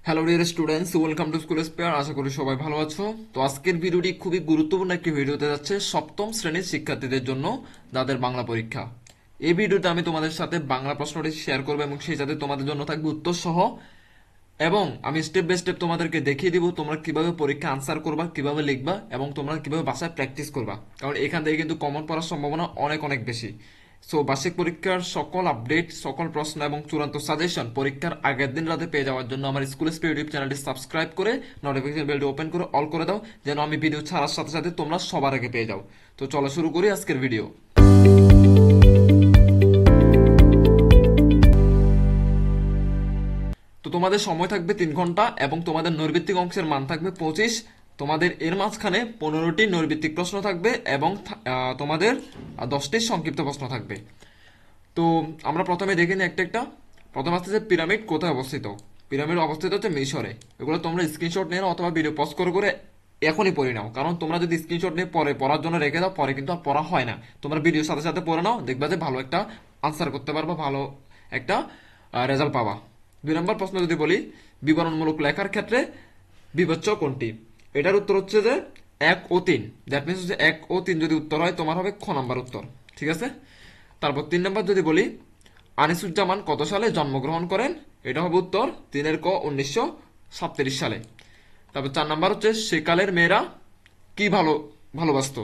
Hello dear students, welcome to school spare. আশা করি সবাই ভালো আছো। তো আজকের ভিডিওটি খুবই গুরুত্বপূর্ণ একটি ভিডিও হতে যাচ্ছে সপ্তম শ্রেণীর শিক্ষার্থীদের জন্য যাদের বাংলা পরীক্ষা। এই ভিডিওতে আমি তোমাদের সাথে বাংলা প্রশ্নটি শেয়ার করবো এবং সেই সাথে তোমাদের জন্য থাকবে উত্তর সহ, এবং আমি স্টেপ বাই স্টেপ তোমাদেরকে দেখিয়ে দিব তোমরা কিভাবে পরীক্ষা আনসার করবা, কিভাবে লিখবা এবং তোমরা কিভাবে বাসায় প্র্যাকটিস করবা, কারণ এখান থেকে কিন্তু কমন পড়ার সম্ভাবনা অনেক অনেক বেশি। সো বার্ষিক পরীক্ষার সকল আপডেট, সকল প্রশ্ন এবং চূড়ান্ত সাজেশন পরীক্ষার আগের দিন রাতে পেয়ে যাওয়ার জন্য আমার স্কুল স্পিড ইউটিউব চ্যানেলটি সাবস্ক্রাইব করে নোটিফিকেশন বেলটি ওপেন করে অল করে দাও, যেন আমি ভিডিও ছাড়ার সাথে সাথে তোমরা সবার আগে পেয়ে যাও। তো চলো শুরু করি আজকের ভিডিও। তো তোমাদের সময় থাকবে 3 ঘন্টা এবং তোমাদের নৈর্ভিত্তিক অংশের মান থাকবে 25। তোমাদের এর মাঝখানে 15টি নৈর্ভিত্তিক প্রশ্ন থাকবে এবং তোমাদের 10টি সংক্ষিপ্ত প্রশ্ন থাকবে। তো আমরা প্রথমে দেখে নিই একটা একটা। প্রথম আসছে যে পিরামিড কোথায় অবস্থিত। পিরামিড অবস্থিত হচ্ছে মিশরে। এগুলো তোমরা স্ক্রিনশট নিয়ে নাও অথবা ভিডিও পজ করে করে এখনই পড়ে নাও, কারণ তোমরা যদি স্ক্রিনশট নিয়ে পরে পড়ার জন্য রেখে দাও পরে কিন্তু আর পড়া হয় না। তোমরা ভিডিওর সাথে সাথে পড়ে নাও, দেখবা যে ভালো একটা আনসার করতে পারবা, ভালো একটা রেজাল্ট পাবা। 2 নম্বর প্রশ্ন যদি বলি, বিবরণমূলক লেখার ক্ষেত্রে বিবেচ্য কোনটি? এটার উত্তর হচ্ছে যে 1 ও 3। দ্যাট মিনস হচ্ছে 1 ও 3 যদি উত্তর হয় তোমার হবে খ নাম্বার উত্তর। ঠিক আছে। তারপর 3 নম্বর যদি বলি, আনিসুজ্জামান কত সালে জন্মগ্রহণ করেন? এটা হবে উত্তর 3 ক 1937 সালে। তারপর 4 নম্বর হচ্ছে সেকালের মেয়েরা কি ভালোবাসতো?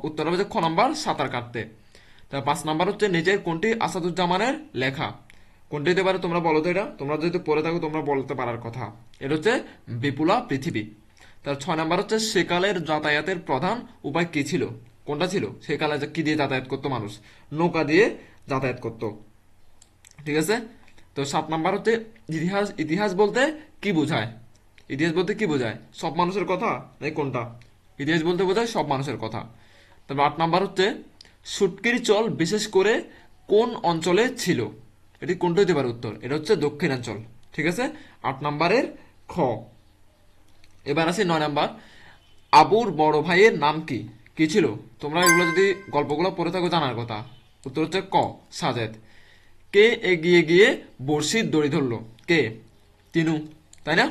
উত্তর হবে যে খ নাম্বার সাঁতার কাটতে। তারপর 5 নম্বর হচ্ছে নিচের কোনটি আসাদুজ্জামানের লেখা? কোনটি হতে পারে তোমরা বলো তো, এটা তোমরা যদি পড়ে থাকো তোমরা বলতে পারার কথা। এটা হচ্ছে বিপুলা পৃথিবী। তার 6 নম্বর হচ্ছে সেকালের যাতায়াতের প্রধান উপায় কি ছিল? কোনটা ছিল? সেকালে কি দিয়ে যাতায়াত করতো মানুষ? নৌকা দিয়ে যাতায়াত করতো। ঠিক আছে। তো 7 নম্বর হচ্ছে ইতিহাস। ইতিহাস বলতে কি বোঝায়? ইতিহাস বলতে কি বোঝায়? সব মানুষের কথা নাকি কোনটা? ইতিহাস বলতে বোঝায় সব মানুষের কথা। তারপর 8 নম্বর হচ্ছে সুটকির চল বিশেষ করে কোন অঞ্চলে ছিল? এটি কোনটা হতে পারে উত্তর? এটা হচ্ছে দক্ষিণাঞ্চল। ঠিক আছে। 8 নম্বরের খ। এবার আসি 9 নম্বর, আবুর বড় ভাইয়ের নাম কি? কি ছিল? তোমরা এগুলো যদি গল্পগুলো পড়ে থাকো জানার কথা। উত্তর হচ্ছে ক সাজেদ। কে এগিয়ে গিয়ে বড়শির দড়ি ধরলো? কে? তিনু, তাই না?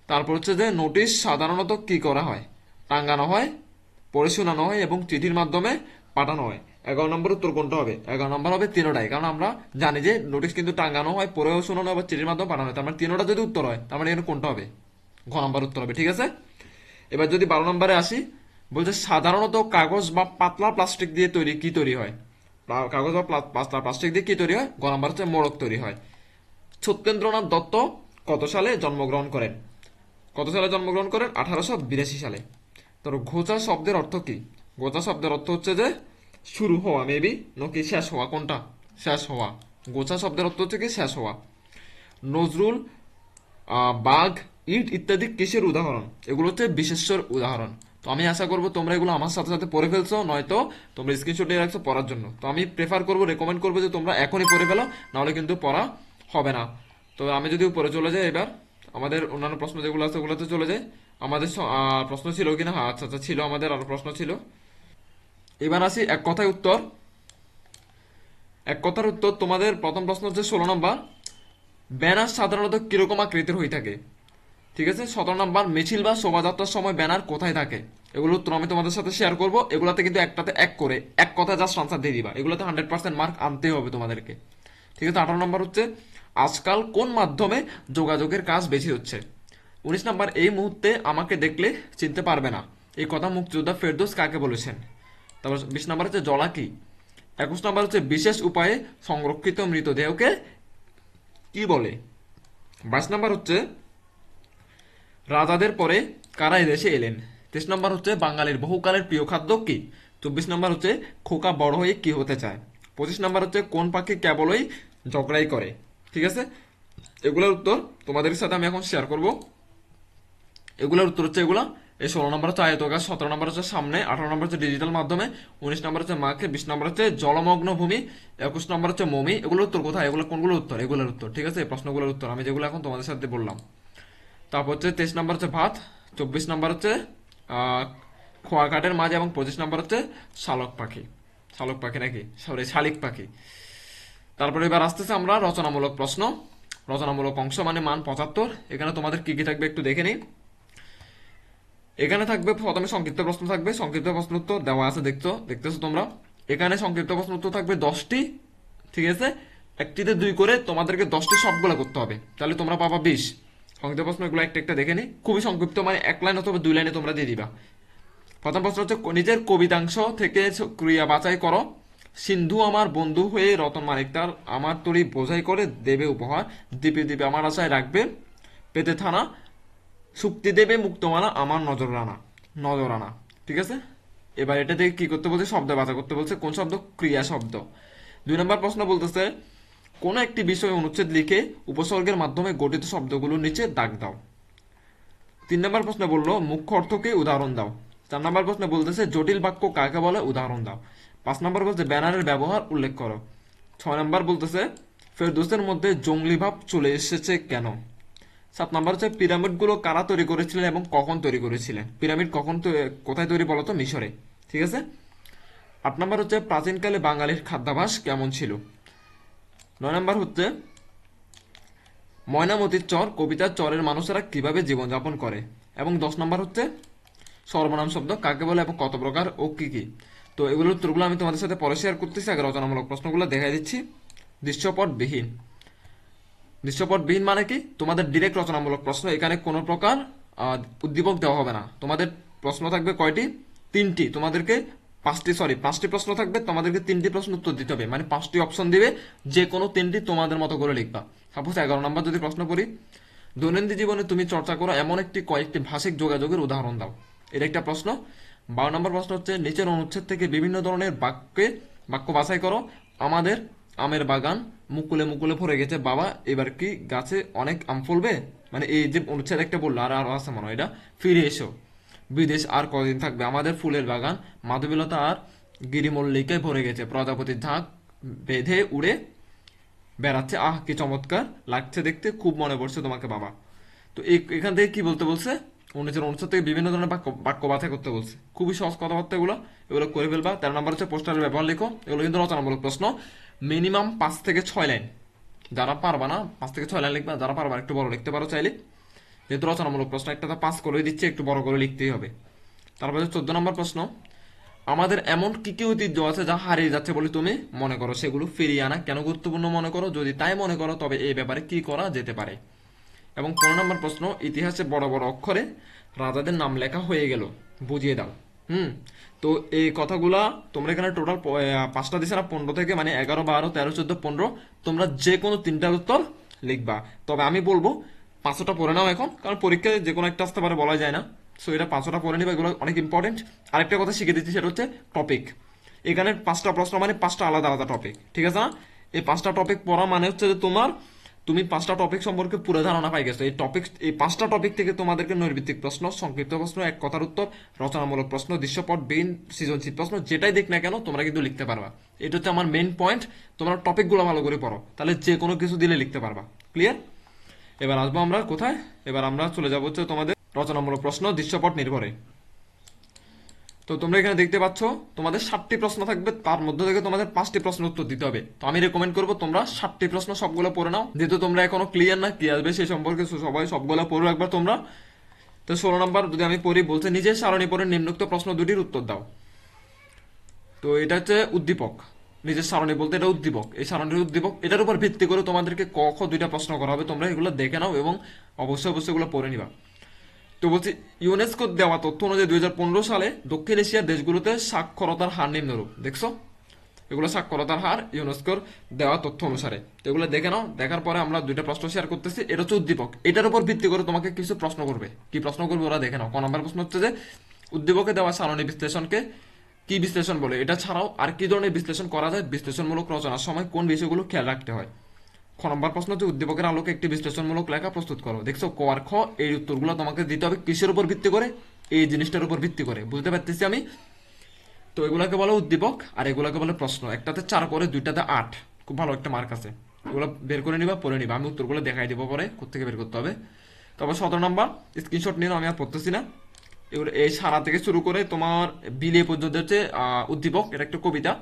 তারপর হচ্ছে যে নোটিশ সাধারণত কি করা হয়? টাঙ্গানো হয়, পড়ে শোনানো হয় এবং চিঠির মাধ্যমে পাঠানো হয়। 11 নম্বর উত্তর কোনটা হবে? 11 নম্বর হবে তিনোটাই, কারণ আমরা জানি যে নোটিশ কিন্তু টাঙ্গানো হয়, পড়েও শোনানো হয় বা চিঠির মাধ্যমে পাঠানো হয়। তার মানে তিনোটা যদি উত্তর হয় তার মানে এখানে কোনটা হবে? ঘ নম্বর উত্তর হবে। ঠিক আছে। এবার যদি 12 নম্বরে আসি, বলছে সাধারণত কাগজ বা পাতলা প্লাস্টিক দিয়ে তৈরি কি তৈরি হয়? কাগজ বা পাতলা প্লাস্টিক দিয়ে কি তৈরি হয়? গ নম্বর হচ্ছে মোড়ক তৈরি হয়। সত্যেন্দ্রনাথ দত্ত কত সালে জন্মগ্রহণ করেন? কত সালে জন্মগ্রহণ করেন? 1882 সালে। তোর ঘোচা শব্দের অর্থ কি? ঘোচা শব্দের অর্থ হচ্ছে যে শুরু হওয়া, মেবি নাকি শেষ হওয়া। কোনটা? শেষ হওয়া। গোছা শব্দের অর্থ হচ্ছে কি শেষ হওয়া। নজরুল, বাঘ, ইট ইত্যাদি কিসের উদাহরণ? এগুলো হচ্ছে বিশেষ্যর উদাহরণ। তো আমি আশা করবো তোমরা এগুলো আমার সাথে সাথে পড়ে ফেলছো, নয়তো তোমরা স্ক্রিনশট নিয়ে রাখছো পড়ার জন্য। তো আমি প্রেফার করবো, রেকমেন্ড করবো যে তোমরা এখনই পড়ে ফেলো, নাহলে কিন্তু পড়া হবে না। তো আমি যদি উপরে চলে যাই, এবার আমাদের অন্যান্য প্রশ্ন যেগুলো আছে ওগুলোতে চলে যাই। আমাদের প্রশ্ন ছিল কিনা? হ্যাঁ, আচ্ছা আচ্ছা ছিল, আমাদের আরো প্রশ্ন ছিল। এবার আসি এক কথায় উত্তর। এক কথার উত্তর তোমাদের প্রথম প্রশ্ন হচ্ছে 16 নম্বর, ব্যানার সাধারণত কিরকম আকৃতির হয়ে থাকে? ঠিক আছে। 17 নম্বর, মিছিল বা শোভাযাত্রার সময় ব্যানার কোথায় থাকে? এগুলো উত্তর আমি তোমাদের সাথে শেয়ার করবো। এগুলোতে কিন্তু একটাতে এক করে এক কথা জাস্ট আনসার দিয়ে দিবা। এগুলোতে 100% মার্ক আনতে হবে তোমাদেরকে। ঠিক আছে। 18 নম্বর হচ্ছে আজকাল কোন মাধ্যমে যোগাযোগের কাজ বেশি হচ্ছে? 19 নম্বর, এই মুহূর্তে আমাকে দেখলে চিনতে পারবে না, এই কথা মুক্তিযোদ্ধা ফেরদৌস কাকে বলেছেন? তারপর 20 নম্বর হচ্ছে জলা কি? 21 নম্বর হচ্ছে বিশেষ উপায়ে সংরক্ষিত মৃতদেহকে কি বলে? 22 নম্বর হচ্ছে রাজাদের পরে কারা এদেশে এলেন? 23 নম্বর হচ্ছে বাঙালির বহুকালের প্রিয় খাদ্য কি? 24 নম্বর হচ্ছে খোকা বড় হয়ে কি হতে চায়? 25 নম্বর হচ্ছে কোন পাখি কেবলই ঝগড়াই করে? ঠিক আছে। এগুলোর উত্তর তোমাদের সাথে আমি এখন শেয়ার করব। এগুলোর উত্তর হচ্ছে এগুলা। এই 16 নম্বর হচ্ছে আয়তকার, 17 নম্বর হচ্ছে সামনে, 18 নম্বর হচ্ছে ডিজিটাল মাধ্যমে, 19 নম্বর হচ্ছে মাকে, 20 নম্বর হচ্ছে জলমগ্ন ভূমি, 21 নম্বর হচ্ছে মমি। এগুলোর উত্তর কোথায়? এগুলো কোনগুলোর উত্তর? এগুলোর উত্তর। ঠিক আছে। এই প্রশ্নগুলোর উত্তর আমি যেগুলো এখন তোমাদের সাথে বললাম। তারপর হচ্ছে 23 নম্বর হচ্ছে ভাত, 24 নম্বর হচ্ছে আহ, খোয়া কাঠের মাঝ, এবং 25 নম্বর হচ্ছে শালক পাখি। শালক পাখি নাকি, সরি শালিক পাখি। তারপরে এবার আসতেছে আমরা রচনামূলক প্রশ্ন। রচনামূলক অংশ মানে মান 75। এখানে তোমাদের কি কি থাকবে একটু দেখে নিই। এখানে থাকবে প্রথমে সংক্ষিপ্ত প্রশ্ন থাকবে, সংক্ষিপ্ত প্রশ্ন উত্তর দেওয়া আছে, দেখতেছো তোমরা। এখানে সংক্ষিপ্ত প্রশ্ন উত্তর থাকবে 10টি, ঠিক আছে। একটিতে 2 করে তোমাদেরকে 10টি সবগুলো করতে হবে, তাহলে তোমরা পাবা 20 সংক্ষিপ্ত প্রশ্ন। এগুলো একটা একটা দেখে নি, খুবই সংক্ষিপ্ত, মানে 1 লাইন অথবা 2 লাইনে তোমরা দিয়ে দিবা। প্রথম প্রশ্ন হচ্ছে নিজের কবিতাংশ থেকে ক্রিয়া বাছাই করো। সিন্ধু আমার বন্ধু হয়ে রতন মানিক তার আমার তরি বোঝাই করে দেবে উপহার। দ্বীপে দ্বীপে আমার আশায় রাখবে পেতে থানা। শুক্তি দেবে মুক্তমালা আমার নজরানা, ঠিক আছে। এবার এটা থেকে কি করতে বলছে, শব্দ বাছাই করতে বলছে। কোন শব্দ? ক্রিয়া শব্দ। 2 নম্বর প্রশ্ন বলতেছে কোন একটি বিষয় অনুচ্ছেদ লিখে উপসর্গের মাধ্যমে গঠিত শব্দগুলো নিচে দাগ দাও। 3 নম্বর প্রশ্ন বললো মুখ্য অর্থকে উদাহরণ দাও। 4 নম্বর প্রশ্ন বলতেছে জটিল বাক্য কাকে বলে উদাহরণ দাও। 5 নম্বর বলছে ব্যানারের ব্যবহার উল্লেখ করো। 6 নম্বর বলতেছে ফেরদৌসের মধ্যে জঙ্গলি ভাব চলে এসেছে কেন। 7 নম্বর হচ্ছে পিরামিডগুলো কারা তৈরি করেছিলেন এবং কখন তৈরি করেছিলেন। পিরামিড কোথায় তৈরি বলতো? মিশরে, ঠিক আছে। 8 নম্বর হচ্ছে প্রাচীনকালে বাঙালির খাদ্যাভ্যাস কেমন ছিল। 9 নম্বর হচ্ছে ময়নামতির চর কবিতার চরের মানুষেরা কিভাবে জীবনযাপন করে। এবং 10 নম্বর হচ্ছে সর্বনাম শব্দ কাকে বলে এবং কত প্রকার ও কি কি। তো এগুলোর উত্তরগুলো আমি তোমাদের সাথে পরে শেয়ার করতেছি। আগে রচনামূলক প্রশ্নগুলো দেখাই দিচ্ছি। দৃশ্যপটবিহীন। দৃশ্যপটবিহীন মানে কি? তোমাদের ডিরেক্ট রচনামূলক প্রশ্ন, এখানে কোনো প্রকার উদ্দীপক দেওয়া হবে না। তোমাদের প্রশ্ন থাকবে কয়টি? 3টি। তোমাদেরকে 5টি প্রশ্ন থাকবে, তোমাদেরকে 3টি প্রশ্ন উত্তর দিতে হবে, মানে 5টি অপশন দিবে, যে কোনো 3টি তোমাদের মতো করে লিখবা। সাপোজ 11 নম্বর যদি প্রশ্ন পড়ি, দৈনন্দিন জীবনে তুমি চর্চা করো এমন কয়েকটি ভাষিক যোগাযোগের উদাহরণ দাও। এটা একটা প্রশ্ন। 12 নম্বর প্রশ্ন হচ্ছে নিচের অনুচ্ছেদ থেকে বিভিন্ন ধরনের বাক্য বাছাই করো। আমাদের আমের বাগান মুকুলে মুকুলে ভরে গেছে বাবা, এবার কি গাছে অনেক আম ফলবে। মানে এই যে অনুচ্ছেদ একটা বললো, আর আরো আছে মনে হয় এটা, ফিরে এসো, বিদেশ আর কদিন থাকবে, আমাদের ফুলের বাগান মাধবীলতা আর গিরিমল্লিকায় ভরে গেছে, প্রজাপতির ঝাঁক বেঁধে উড়ে বেড়াচ্ছে, আহ কি চমৎকার লাগছে দেখতে, খুব মনে পড়ছে তোমাকে বাবা। তো এখান থেকে কি বলতে বলছে? অনুচ্ছেদ থেকে বিভিন্ন ধরনের বাক্য বাছাই করতে বলছে। খুবই সহজ কথাবার্তা এগুলো, এগুলো করে ফেলবা। 13 নম্বর হচ্ছে পোস্টারের ব্যবহার লিখো। এগুলো কিন্তু রচনামূলক প্রশ্ন, মিনিমাম 5 থেকে 6 লাইন। যারা পারবা না 5 থেকে 6 লাইন লিখবা, যারা পারবা একটু বড় লিখতে পারো চাইলে, যেহেতু রচনামূলক প্রশ্ন একটা 5 করে দিচ্ছে, একটু বড় করে লিখতেই হবে। তারপরে 14 নম্বর প্রশ্ন, আমাদের এমন কি কি ঐতিহ্য আছে যা হারিয়ে যাচ্ছে বলে তুমি মনে করো, সেগুলো ফিরিয়ে আনা কেন গুরুত্বপূর্ণ মনে করো, যদি তাই মনে করো তবে এই ব্যাপারে কি করা যেতে পারে। এবং 15 নম্বর প্রশ্ন, ইতিহাসে বড় বড় অক্ষরে রাজাদের নাম লেখা হয়ে গেল, বুঝিয়ে দাও। তো এই কথাগুলা তোমরা এখানে টোটাল 5টা দিছে না, 15 থেকে, মানে 11, 12, 13, 14, 15, তোমরা যে কোনো 3টার উত্তর লিখবা। তবে আমি বলবো 5টা পড়ে নাও এখন, কারণ পরীক্ষায় যে কোনো একটা আসতে পারে, বলা যায় না। সো এটা 5টা পড়ে নিবা, এগুলো অনেক ইম্পর্টেন্ট। আরেকটা কথা শিখে দিচ্ছি, সেটা হচ্ছে টপিক। এখানে 5টা প্রশ্ন মানে 5টা আলাদা আলাদা টপিক, ঠিক আছে না? এই 5টা টপিক পড়া মানে হচ্ছে যে তুমি 5টা টপিক সম্পর্কে পুরো ধারণা পাই গেছো। এই 5টা টপিক থেকে তোমাদেরকে নৈর্ভিত্তিক প্রশ্ন, সংক্ষিপ্ত প্রশ্ন, এক কথার উত্তর, রচনামূলক প্রশ্ন, দৃশ্যপটবিহীন, সৃজনশীল প্রশ্ন, যেটাই দিক না কেন তোমরা কিন্তু লিখতে পারবা। এটা হচ্ছে আমার মেইন পয়েন্ট। তোমরা টপিকগুলো ভালো করে পড়ো, তাহলে যে কোনো কিছু দিলে লিখতে পারবা। ক্লিয়ার? এবার আসবো আমরা কোথায়? এবার আমরা চলে যাবো হচ্ছে তোমাদের রচনামূলক প্রশ্ন দৃশ্যপট নির্ভরে। তো তোমরা এখানে দেখতে পাচ্ছ তোমাদের 7টি প্রশ্ন থাকবে, তার মধ্যে থেকে তোমাদের 5টি প্রশ্ন উত্তর দিতে হবে। তো আমি রেকমেন্ড করবো তোমরা 7টি প্রশ্ন সবগুলো পড়ে নাও, যেহেতু তোমরা এখনো ক্লিয়ার না কি আসবে সেই সম্পর্কে, সবাই সবগুলো পড়ো একবার তোমরা। তো 16 নম্বর যদি আমি পড়ি, বলছে নিজের সারণী পড়ে নিম্নোক্ত প্রশ্ন দুটির উত্তর দাও। তো এটা হচ্ছে উদ্দীপক। নিজের সারণী বলতে এটা উদ্দীপক, এই সারণীর উদ্দীপক, এটার উপর ভিত্তি করে তোমাদেরকে ক খ 2টা প্রশ্ন করা হবে। তোমরা এগুলো দেখে নাও এবং অবশ্যই এগুলো পড়ে নিবা। তো বলছি ইউনেস্কো দেওয়া তথ্য অনুযায়ী 2015 সালে দক্ষিণ এশিয়ার দেশগুলোতে সাক্ষরতার হার নিম্নরূপ। দেখছো, এগুলো সাক্ষরতার হার ইউনেস্কোর দেওয়া তথ্য অনুসারে। তো এগুলো দেখে নাও। দেখার পরে আমরা 2টা প্রশ্ন শেয়ার করতেছি। এটা হচ্ছে উদ্দীপক, এটার উপর ভিত্তি করে তোমাকে কিছু প্রশ্ন করবে। কি প্রশ্ন করবে ওরা দেখে নাও। ক নম্বর প্রশ্ন হচ্ছে যে উদ্দীপকে দেওয়া সারণী বিশ্লেষণকে কি বিশ্লেষণ বলে, এটা ছাড়াও আর কি ধরনের বিশ্লেষণ করা যায়, বিশ্লেষণমূলক রচনার সময় কোন বিষয়গুলো খেয়াল রাখতে হয়। খ নম্বর প্রশ্ন হচ্ছে উদ্দীপকের আলোকে একটি বিশ্লেষণমূলক লেখা প্রস্তুত করো। দেখছো ক আর খ, এই উত্তরগুলো তোমাকে দিতে হবে কিসের উপর ভিত্তি করে, এই জিনিসটার উপর ভিত্তি করে। বুঝতে পারতেছি আমি? তো এগুলাকে বলে উদ্দীপক আর এগুলাকে বলে প্রশ্ন। একটাতে 4 করে, 2টাতে 8। খুব ভালো একটা মার্ক আছে। এগুলো বের করে নিবা, পড়ে নিবা। আমি উত্তরগুলো দেখাই দিব পরে কোথেকে বের করতে হবে। তারপর 17 নম্বর স্ক্রিনশট নিয়ে আমি আর পড়তেছি না। এগুলো এই সারা থেকে শুরু করে তোমার বিলে পর্যন্ত হচ্ছে উদ্দীপক, এটা একটা কবিতা।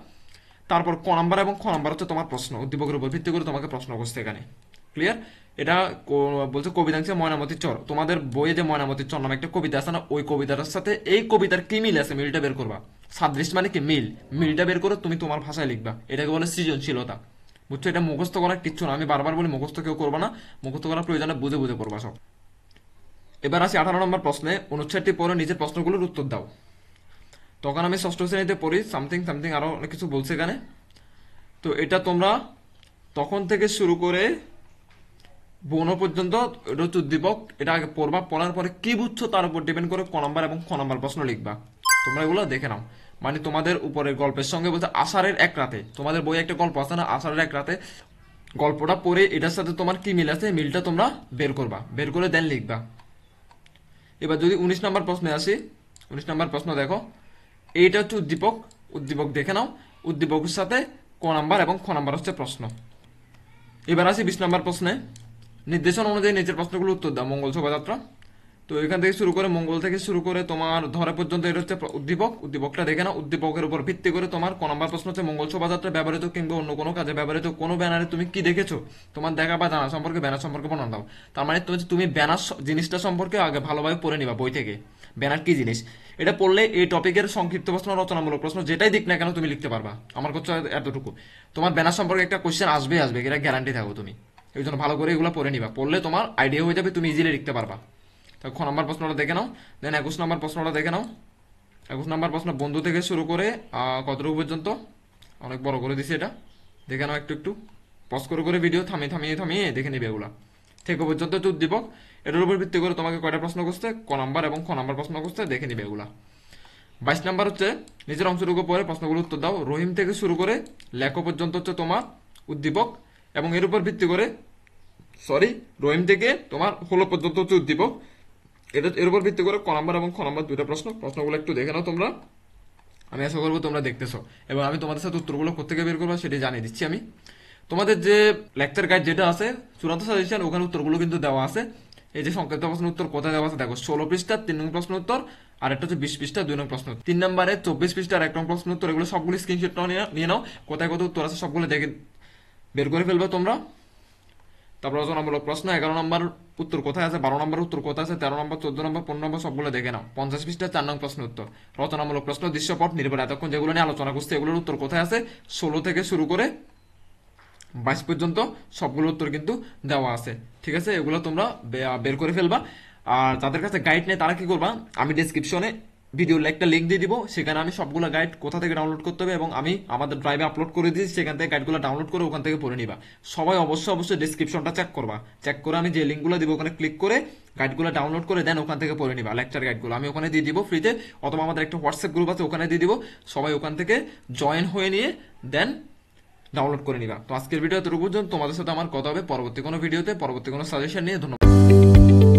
তারপর ক নাম্বার এবং খ নাম্বার হচ্ছে তোমার প্রশ্ন, উদ্দীপকের উপর ভিত্তি করে তোমাকে প্রশ্ন করছে এখানে। ক্লিয়ার? এটা বলছে কবিতাংশে ময়নামতির চর। তোমাদের বইয়ে যে ময়নামতির চর নামে একটা কবিতা আছে না, ওই কবিতাটার সাথে এই কবিতার কি মিল আছে, মিলটা বের করবা। সাদৃশ্য মানে কি মিল, মিলটা বের করে তুমি তোমার ভাষায় লিখবা। এটাকে বলে সৃজনশীলতা। বুঝছো? এটা মুখস্থ করার কিচ্ছু না, আমি বারবার বলি মুখস্থ কেউ করবা না, মুখস্থ করার প্রয়োজনে বুঝে বুঝে করবা সব। এবার আসি 18 নম্বর প্রশ্নে, অনুচ্ছেদটি পরে নিজের প্রশ্নগুলোর উত্তর দাও। তখন আমি ষষ্ঠ শ্রেণীতে পড়ি, সামথিং সামথিং আরো অনেক কিছু বলছে এখানে। তো এটা তোমরা তখন থেকে শুরু করে বন পর্যন্ত, এটা হচ্ছে উদ্দীপক, এটা আগে পড়বা, পড়ার পরে কি বুঝছো তার উপর ডিপেন্ড করে ক নাম্বার এবং খ নাম্বার প্রশ্ন লিখবা। তোমরা এগুলো দেখে নাও। মানে তোমাদের উপরে গল্পের সঙ্গে বলতে আষাঢ়ের এক রাতে, তোমাদের বইয়ে একটা গল্প আছে না আষাঢ়ের এক রাতে, গল্পটা পড়ে এটার সাথে তোমার কি মিল আছে, মিলটা তোমরা বের করবা, বের করে দেন লিখবা। এবার যদি 19 নম্বর প্রশ্নে আসি, 19 নম্বর প্রশ্ন দেখো, এইটা হচ্ছে উদ্দীপক, উদ্দীপক দেখে নাও, উদ্দীপকের সাথে ক নাম্বার এবং খ নাম্বার হচ্ছে প্রশ্ন। এবার আসি 20 নম্বর প্রশ্নে, নির্দেশনা অনুযায়ী নিচের প্রশ্নগুলো উত্তর দাও। মঙ্গল শোভাযাত্রা, তো এখান থেকে শুরু করে মঙ্গল থেকে শুরু করে তোমার ধরে পর্যন্ত এটা হচ্ছে উদ্দীপক, উদ্দীপকটা দেখে নাও। উদ্দীপকের উপর ভিত্তি করে তোমার ক নাম্বার প্রশ্ন হচ্ছে মঙ্গল শোভাযাত্রা ব্যবহৃত কিংবা অন্য কোনো কাজে ব্যবহৃত কোনো ব্যানারে তুমি কি দেখেছো, তোমার দেখা বা জানা সম্পর্কে ব্যানার সম্পর্কে বর্ণনা দাও। তার মানে তুমি ব্যানার জিনিসটা সম্পর্কে আগে ভালোভাবে পড়ে নিবা বই থেকে, ব্যানার কি জিনিস। এটা পড়লে এই টপিকের সংক্ষিপ্ত প্রশ্ন, রচনামূলক প্রশ্ন যেটাই দিক না কেন তুমি লিখতে পারবা। আমার কাছে এতটুকু, তোমার ব্যানার সম্পর্কে একটা কোশ্চেন আসবে, এটা গ্যারান্টি থাকো তুমি। এই জন্য ভালো করে এগুলো পড়ে নিবা, পড়লে তোমার আইডিয়া হয়ে যাবে, তুমি ইজিলি লিখতে পারবা। তো খ নম্বর প্রশ্নটা দেখে নাও, দেন 21 নম্বর প্রশ্নটা দেখে নাও। 21 নম্বর প্রশ্ন বন্ধু থেকে শুরু করে কতটুকু পর্যন্ত, অনেক বড় করে দিছি এটা, দেখে নাও একটু একটু, পজ করে করে ভিডিও থামিয়ে থামিয়ে থামিয়ে দেখে নিবে এগুলা। থেকে পর্যন্ত হচ্ছে উদ্দীপক, এটার উপর ভিত্তি করে তোমাকে কয়টা প্রশ্ন করছে, ক নাম্বার এবং খ নাম্বার প্রশ্ন করছে, দেখে নিবে এগুলা। 22 নাম্বার হচ্ছে নিজের অংশটুকু পরে প্রশ্নগুলো উত্তর দাও। রহিম থেকে শুরু করে লেখো পর্যন্ত হচ্ছে তোমার উদ্দীপক, এবং এর উপর ভিত্তি করে, রহিম থেকে তোমার হলো পর্যন্ত হচ্ছে উদ্দীপক। এর উপর ভিত্তি করে ক নাম্বার এবং খ নাম্বার দুইটা প্রশ্নগুলো একটু দেখে নাও তোমরা। আমি আশা করবো তোমরা দেখতেছো, এবং আমি তোমাদের সাথে উত্তরগুলো কোথেকে বের করবো সেটা জানিয়ে দিচ্ছি আমি। তোমাদের যে লেকচার গাইড যেটা আছে চূড়ান্ত সাজেশন, ওখানে উত্তরগুলো কিন্তু দেওয়া আছে। এই যে সংক্ষিপ্ত প্রশ্ন উত্তর কোথায় দেওয়া আছে দেখো, 16 পৃষ্ঠা 3 নং প্রশ্ন উত্তর, আর একটা হচ্ছে 20 পৃষ্ঠা 2 নং প্রশ্ন। 3 নম্বরে 24 পৃষ্ঠার 1 নং প্রশ্ন উত্তর, এগুলো সবগুলো স্ক্রিনশট নিয়ে নাও, কোথায় কত উত্তর আছে সবগুলো দেখে বের করে ফেলবে তোমরা। তারপর রচনামূলক প্রশ্ন 11 নম্বর উত্তর কোথায় আছে, 12 নম্বর উত্তর কোথায় আছে, 13 নম্বর 14 নম্বর 15 নম্বর সবগুলো দেখে নাও। 50 পৃষ্ঠা 4 নং প্রশ্ন উত্তর। রচনামূলক প্রশ্ন দৃশ্যপট নির্ভর, এতক্ষণ যেগুলো নিয়ে আলোচনা করছে এগুলোর উত্তর কোথায় আছে, 16 থেকে শুরু করে 22 পর্যন্ত সবগুলো উত্তর কিন্তু দেওয়া আছে। ঠিক আছে, এগুলো তোমরা বের করে ফেলবা। আর যাদের কাছে গাইড নেই তারা কি করবা, আমি ডেসক্রিপশনে ভিডিওর একটা লিঙ্ক দিয়ে দিব, সেখানে আমি সবগুলো গাইড কোথা থেকে ডাউনলোড করতে হবে এবং আমি আমাদের ড্রাইভে আপলোড করে দিয়েছি, সেখান থেকে গাইডগুলো ডাউনলোড করে ওখান থেকে পড়ে নিবা। সবাই অবশ্যই ডেসক্রিপশনটা চেক করবা, চেক করে আমি যে লিঙ্কগুলো দিব ওখানে ক্লিক করে গাইডগুলো ডাউনলোড করে দেন ওখান থেকে পড়ে নিবা। লেকচার গাইডগুলো আমি ওখানে দিয়ে দিব ফ্রিতে, অথবা আমাদের একটা হোয়াটসঅ্যাপ গ্রুপ আছে ওখানে দিয়ে দিব, সবাই ওখান থেকে জয়েন হয়ে নিয়ে দেন ডাউনলোড করে নিবা। তো আজকের ভিডিও এতটুকু পর্যন্ত, তোমাদের সাথে আমার কথা হবে পরবর্তী কোনো ভিডিওতে, পরবর্তী কোনো সাজেশন নিয়ে। ধন্যবাদ।